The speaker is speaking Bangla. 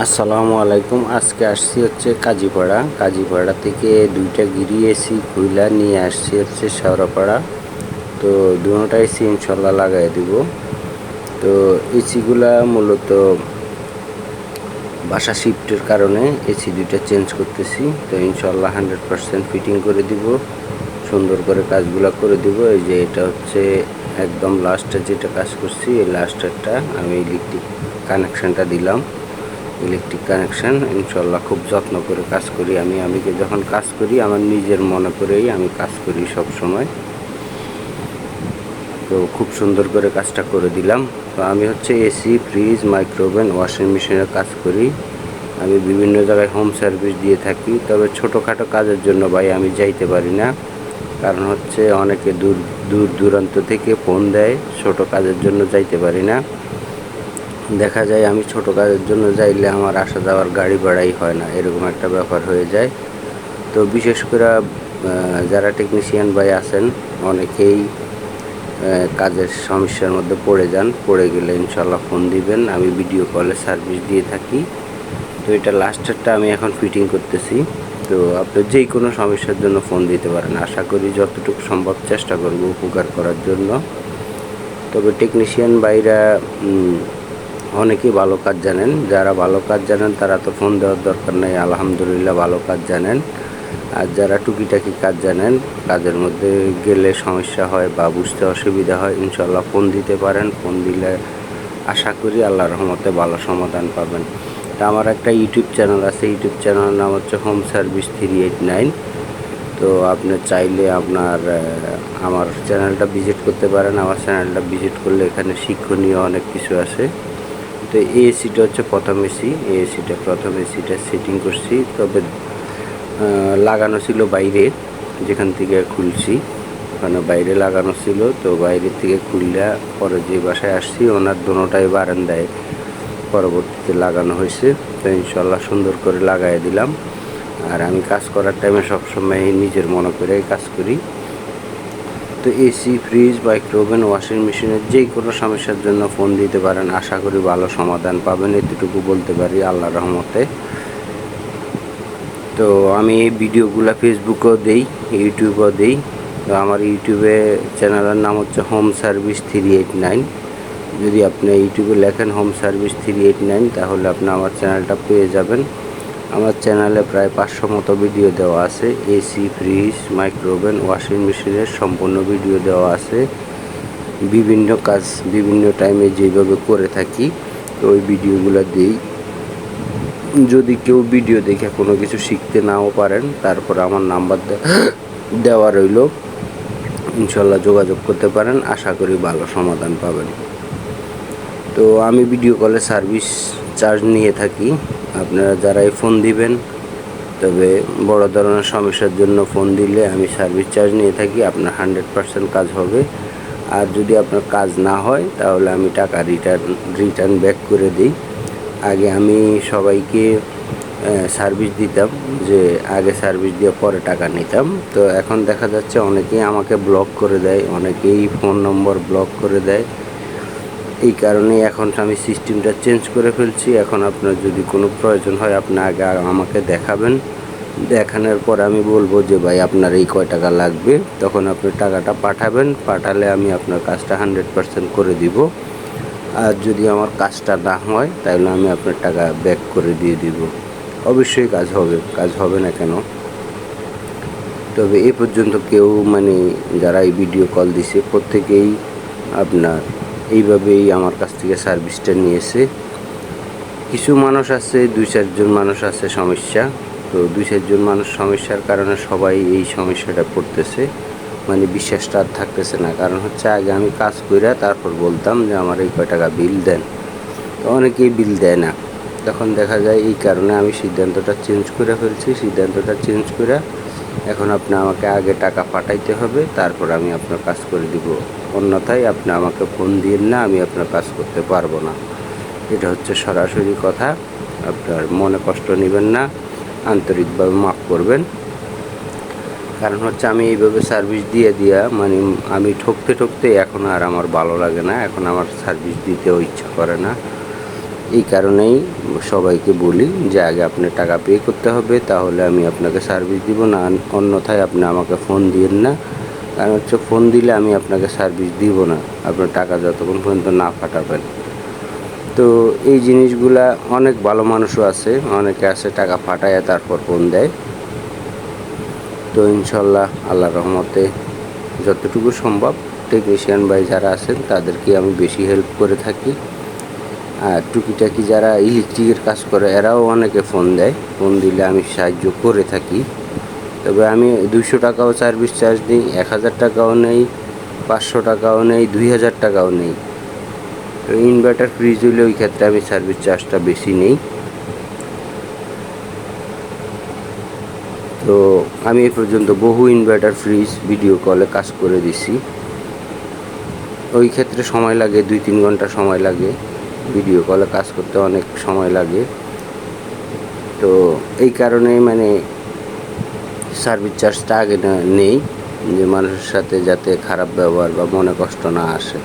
আসসালামু আলাইকুম। আজকে আসছি হচ্ছে কাজীপাড়া থেকে দুইটা গিরি এসি খুইলা নিয়ে আসছি হচ্ছে শেওড়াপাড়া। তো দুটোটা এসি ইনশাল্লাহ লাগাই দিব। তো এসিগুলা মূলত বাসা শিফটের কারণে এসি দুইটা চেঞ্জ করতেছি। তো ইনশাল্লাহ 100% ফিটিং করে দিব, সুন্দর করে কাজগুলা করে দিব। এই যে এটা হচ্ছে একদম লাস্টে যেটা কাজ করছি, এই লাস্টেরটা আমি ইলেকট্রিক কানেকশানটা দিলাম। ইলেকট্রিক কানেকশান ইনশাল্লাহ খুব যত্ন করে কাজ করি। আমি যখন কাজ করি আমার নিজের মনে করেই আমি কাজ করি সব সময়। তো খুব সুন্দর করে কাজটা করে দিলাম। তো আমি হচ্ছে এসি, ফ্রিজ, মাইক্রোওভেন, ওয়াশিং মেশিনের কাজ করি। আমি বিভিন্ন জায়গায় হোম সার্ভিস দিয়ে থাকি। তবে ছোটোখাটো কাজের জন্য ভাই আমি যাইতে পারি না, কারণ হচ্ছে অনেকে দূর দূরান্ত থেকে ফোন দেয়, ছোটো কাজের জন্য যাইতে পারি না। দেখা যায় আমি ছোট কাজের জন্য যাইলে আমার আসা যাওয়ার গাড়ি ভাড়াই হয় না, এরকম একটা ব্যাপার হয়ে যায়। তো বিশেষ করে যারা টেকনিশিয়ান ভাই আছেন অনেকেই কাজের সমস্যার মধ্যে পড়ে গেলে ইনশাল্লাহ ফোন দিবেন, আমি ভিডিও কলে সার্ভিস দিয়ে থাকি। তো এটা লাস্টেরটা আমি এখন ফিটিং করতেছি। তো আপনি যেই কোনো সমস্যার জন্য ফোন দিতে পারেন, আশা করি যতটুকু সম্ভব চেষ্টা করব উপকার করার জন্য। তবে টেকনিশিয়ান ভাইরা অনেকেই ভালো কাজ জানেন। যারা ভালো কাজ জানেন তারা তো ফোন দেওয়ার দরকার নেই, আলহামদুলিল্লাহ ভালো কাজ জানেন। আর যারা টুকিটাকি কাজ জানেন, কাজের মধ্যে গেলে সমস্যা হয় বা বুঝতে অসুবিধা হয়, ইনশাল্লাহ ফোন দিতে পারেন। ফোন দিলে আশা করি আল্লাহর রহমতে ভালো সমাধান পাবেন। তা আমার একটা ইউটিউব চ্যানেল আছে, ইউটিউব চ্যানেলের নাম হচ্ছে হোম সার্ভিস 389। তো আপনি চাইলে আমার চ্যানেলটা ভিজিট করতে পারেন। আমার চ্যানেলটা ভিজিট করলে এখানে শিক্ষণীয় অনেক কিছু আছে। তো এই এসিটা হচ্ছে প্রথম এসিটা সেটিং করছি। তবে লাগানো ছিল বাইরে, যেখান থেকে খুলছি ওখানে বাইরে লাগানো ছিল। তো বাইরের থেকে খুললে পরে যে বাসায় আসছি ওনার দোনোটাই বারান্দায় পরবর্তীতে লাগানো হয়েছে। তো ইনশাল্লাহ সুন্দর করে লাগাই দিলাম। আর আমি কাজ করার টাইমে সবসময় নিজের মনে করে কাজ করি। তো এসি, ফ্রিজ, মাইক্রোওভেন, ওয়াশিং মেশিনের যে কোনো সমস্যার জন্য ফোন দিতে পারেন, আশা করি ভালো সমাধান পাবেন, এতটুকু বলতে পারি আল্লাহর রহমতে। তো আমি এই ভিডিওগুলো ফেসবুকেও দেই, ইউটিউবেও দেই। তো আমার ইউটিউবে চ্যানেলের নাম হচ্ছে হোম সার্ভিস 389। যদি আপনি ইউটিউবে লেখেন হোম সার্ভিস 389 তাহলে আপনি আমার চ্যানেলটা পেয়ে যাবেন। আমার চ্যানেলে প্রায় 500 মতো ভিডিও দেওয়া আছে। এসি, ফ্রিজ, মাইক্রোওভেন, ওয়াশিং মেশিনের সম্পূর্ণ ভিডিও দেওয়া আছে। বিভিন্ন কাজ বিভিন্ন টাইমে যেভাবে করে থাকি, তো ওই ভিডিওগুলো দিই। যদি কেউ ভিডিও দেখে কোনো কিছু শিখতে নাও পারেন, তারপর আমার নাম্বার দেওয়া রইল, ইনশাল্লাহ যোগাযোগ করতে পারেন, আশা করি ভালো সমাধান পাবেন। তো আমি ভিডিও কলে সার্ভিস চার্জ নিয়ে থাকি। আপনারা যারাই ফোন দিবেন, তবে বড় ধরনের সমস্যার জন্য ফোন দিলে আমি সার্ভিস চার্জ নিয়ে থাকি, আপনার 100% কাজ হবে। আর যদি আপনার কাজ না হয় তাহলে আমি টাকা রিটার্ন ব্যাক করে দিই। আগে আমি সবাইকে সার্ভিস দিতাম, যে আগে সার্ভিস দিয়ে পরে টাকা নিতাম। তো এখন দেখা যাচ্ছে অনেকেই আমাকে ব্লক করে দেয়, অনেকেই ফোন নম্বর ব্লক করে দেয়। এই কারণে এখন আমি সিস্টেমটা চেঞ্জ করে ফেলছি। এখন আপনার যদি কোনো প্রয়োজন হয় আপনি আগে আমাকে দেখাবেন, দেখানোর পর আমি বলবো যে ভাই আপনার এই কয় টাকা লাগবে, তখন আপনি টাকাটা পাঠালে আমি আপনার কাজটা 100% করে দিব। আর যদি আমার কাজটা না হয় তাহলে আমি আপনার টাকা ব্যাক করে দিয়ে দিব। অবশ্যই কাজ হবে না কেন। তবে এই পর্যন্ত কেউ যারা এই ভিডিও কল দিছে প্রত্যেকেই আপনার এইভাবেই আমার কাছ থেকে সার্ভিসটা নিয়েছে। কিছু মানুষ আছে, 2-4 জন মানুষ আছে সমস্যা। তো 2-4 জন মানুষ সমস্যার কারণে সবাই এই সমস্যাটা পড়তেছে, বিশ্বাসটা আর থাকতেছে না। কারণ হচ্ছে আগে আমি কাজ কইরা তারপর বলতাম যে আমার এই কয় টাকা বিল দেন, তো অনেকেই বিল দেয় না। তখন দেখা যায় এই কারণে আমি সিদ্ধান্তটা চেঞ্জ করে এখন আপনি আমাকে আগে টাকা পাঠাইতে হবে, তারপর আমি আপনার কাজ করে দিব। অন্যথায় আপনি আমাকে ফোন দিন না, আমি আপনার কাজ করতে পারবো না। এটা হচ্ছে সরাসরি কথা, আপনার মনে কষ্ট নেবেন না, আন্তরিকভাবে মাফ করবেন। কারণ হচ্ছে আমি এইভাবে সার্ভিস দিয়ে আমি ঠকতে এখন আর আমার ভালো লাগে না, এখন আমার সার্ভিস দিতেও ইচ্ছা করে না। এই কারণেই সবাইকে বলি যে আগে আপনি টাকা পে করতে হবে, তাহলে আমি আপনাকে সার্ভিস দিব, না অন্যথায় আপনি আমাকে ফোন দিয়েন না। কারণ হচ্ছে ফোন দিলে আমি আপনাকে সার্ভিস দিব না, আপনার টাকা যতক্ষণ পর্যন্ত না পাঠাবেন। তো এই জিনিসগুলা অনেক ভালো মানুষও আছে, অনেকে আছে টাকা পাঠায় তারপর ফোন দেয়। তো ইনশাল্লাহ আল্লাহর রহমতে যতটুকু সম্ভব টেকনিশিয়ান ভাই যারা আছেন তাদেরকে আমি বেশি হেল্প করে থাকি। আর টুকিটাকি যারা ইলেকট্রিকের কাজ করে এরাও অনেকে ফোন দেয়, ফোন দিলে আমি সাহায্য করে থাকি। তবে আমি 200 টাকাও সার্ভিস চার্জ নিই, 1000 টাকাও নেই, 500 টাকাও নেই, 2000 টাকাও নেই। তো ইনভার্টার ফ্রিজ হলে ওই ক্ষেত্রে আমি সার্ভিস চার্জটা বেশি নেই। তো আমি এ পর্যন্ত বহু ইনভার্টার ফ্রিজ ভিডিও কলে কাজ করে দিছি। ওই ক্ষেত্রে সময় লাগে 2-3 ঘন্টা সময় লাগে, ভিডিও কলে কাজ করতে অনেক সময় লাগে। তো এই কারণেই মানে সার্ভিস চার্জটা আগে নেই, যে মানুষের সাথে যাতে খারাপ ব্যবহার বা মনে কষ্ট না আসে।